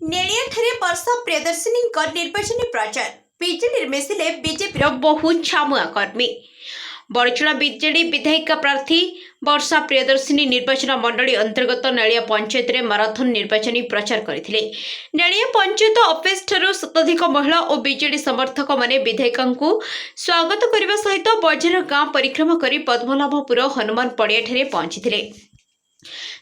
नेड़ियाठारे वर्षा प्रियदर्शिनी निर्वाचन प्रचार BJD मिसिले BJP बहु छामुआ कर्मी बड़चुणा बीजेडी विधायिका प्रार्थी वर्षा प्रियदर्शिनी निर्वाचन मंडली अंतर्गत नलिया पंचायत रे माराथन निर्वाचनी प्रचार करथिले। नलिया पंचायत ऑफिस ठारू शताधिक महिला और बीजेडी समर्थक माने विधायिका स्वागत करने सहित बजार गाँ परिक्रमा कर पद्मनाभपुर हनुमान पड़िया ठारे पहुंची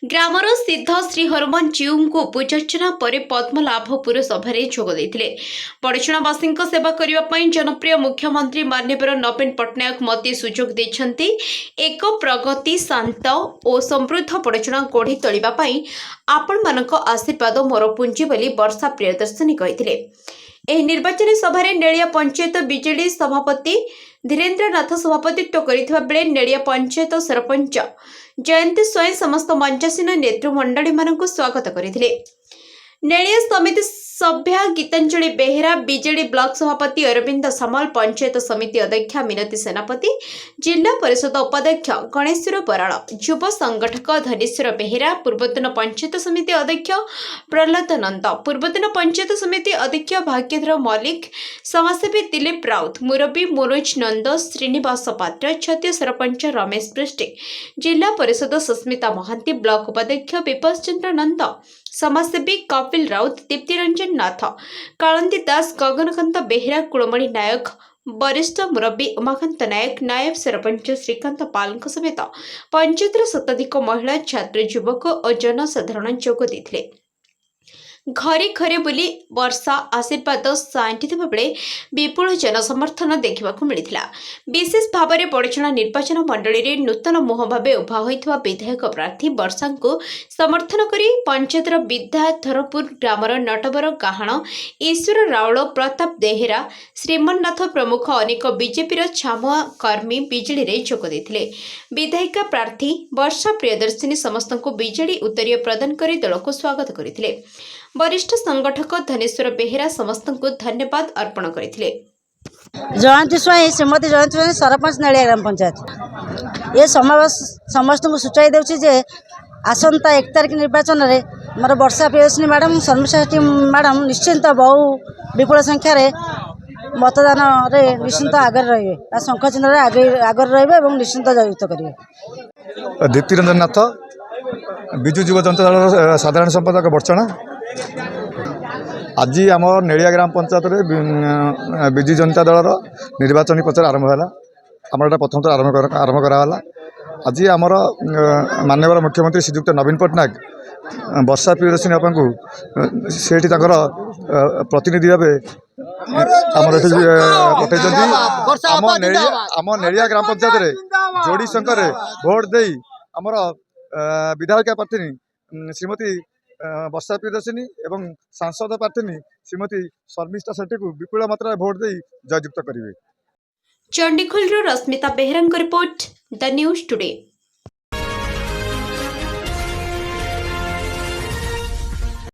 ग्रामर सिद्ध श्री हनुमान जीव को पूजार्चना पर पद्मनाभपुर सभारे जोग देते। बड़चुणावासी सेवा करने जनप्रिय मुख्यमंत्री माननीय नवीन पट्टनायक मते सुजोग देछंती। एक प्रगति शांत और समृद्ध बड़चुणा गढ़ी तोलिबापाई आपण मानक आशीर्वाद मोर पुंजी बोली वर्षा प्रियदर्शिनी कहिथिले। निर्वाचन सभारे नेड़िया पंचायत बीजेडी सभापति धीरेन्द्रनाथ सभापतित्व करथिबा बेले नेड़िया पंचायत सरपंच जयंती स्वयं समस्त मंचासीन नेतृमंडली मानक स्वागत करथिले। नेड़िया समिति सभ्या गीतांजलि बेहेरा बीजेडी ब्लॉक सभापति अरविंद सामल पंचायत समिति अध्यक्षा मिनती सेनापति जिला परिषद उपाध्यक्ष गणेश्वर बराड़ युव संगठक धनेश्वर बेहेरा पूर्वतन पंचायत समिति अध्यक्ष प्रहलाद नंद पूर्वतन पंचायत समिति अध्यक्ष भाग्यधर मल्लिक समाजसेवी दिलीप राउत मुरबी मनोज नंद श्रीनिवास पात्र छत्तीय सरपंच रमेश पृष्टि जिला परिषद सुस्मिता महांती ब्लॉक उपाध्यक्ष विपस चंद्र नंद समाजसेवी कपिल राउत दीप्तिरंजन नाथ कालंदी दास गगनकांत बेहेरा कुलमणि नायक वरिष्ठ मुरब्बी उमाकांत नायक नायब सरपंच श्रीकांत पाल समेत पंचायतर शताधिक महिला छात्र युवक और जनसाधारण जोग देते। घरे घरे बुली वर्षा आशीर्वाद साइंटिथिबा बेले विपुल जनसमर्थन देखा मिलता। विशेष भाव में बड़चुणा निर्वाचन मंडली रे नूतन मुह भाव उभा होइथिबा विधायक प्रार्थी वर्षा को समर्थन करी पंचायतर विद्याधरपुर ग्रामर नटवर गाहाण ईश्वर राउल प्रताप देहेरा श्रीमन्नाथ प्रमुख अनेक बीजेपी छामुआ कर्मी बिजेडी रे जोग देथिले। विधायिका प्रार्थी वर्षा प्रियदर्शिनी समस्त बिजेडी उत्तरीय प्रदान कर दल को स्वागत करथिले। वरिष्ठ संगठक धनेश्वर बेहेरा समस्त को धन्यवाद अर्पण करथिले। जयंती स्वाई श्रीमती जयंती स्वाई सरपंच नलिया ग्राम पंचायत ये समावेश समस्त को सूचाई देउछि जे आसंता 1 तारिख निर्वाचन रे मोर वर्षा प्रियदर्शिनी मैडम शर्मिष्ठा शेट्टी मैडम निश्चिंत बहु विपुल संख्यार मतदान रे निश्चिंत आगे रहिबे शंख चिन्ह आगे रहिबे एवं निश्चिंत जययुक्त करिवे। दीप्तिरंजन नाथ विजु युव जनता दल साधारण संपादक बड़चुणा आज आम नेड़िया ग्राम पंचायत विजु जनता दल निर्वाचन प्रचार आरंभ है। आम प्रथम थर आरंभ कराला। आज आमर माननीय मुख्यमंत्री श्रीजुक्त नवीन पट्टनायक वर्षा प्रियदर्शिनी आपा को से प्रतिनिधि भाव आम पठे आम नेड़िया ग्राम पंचायत जोड़ी संख्या भोट दे आमर विधायिका प्रार्थी श्रीमती वर्षा प्रियदर्शिनी एवं सांसद प्रार्थी श्रीमती शर्मिष्ठा शेट्टी को विपुल मात्रा भोट दे जययुक्त करेंगे। Chandikhol Rashmita Behera report the news today.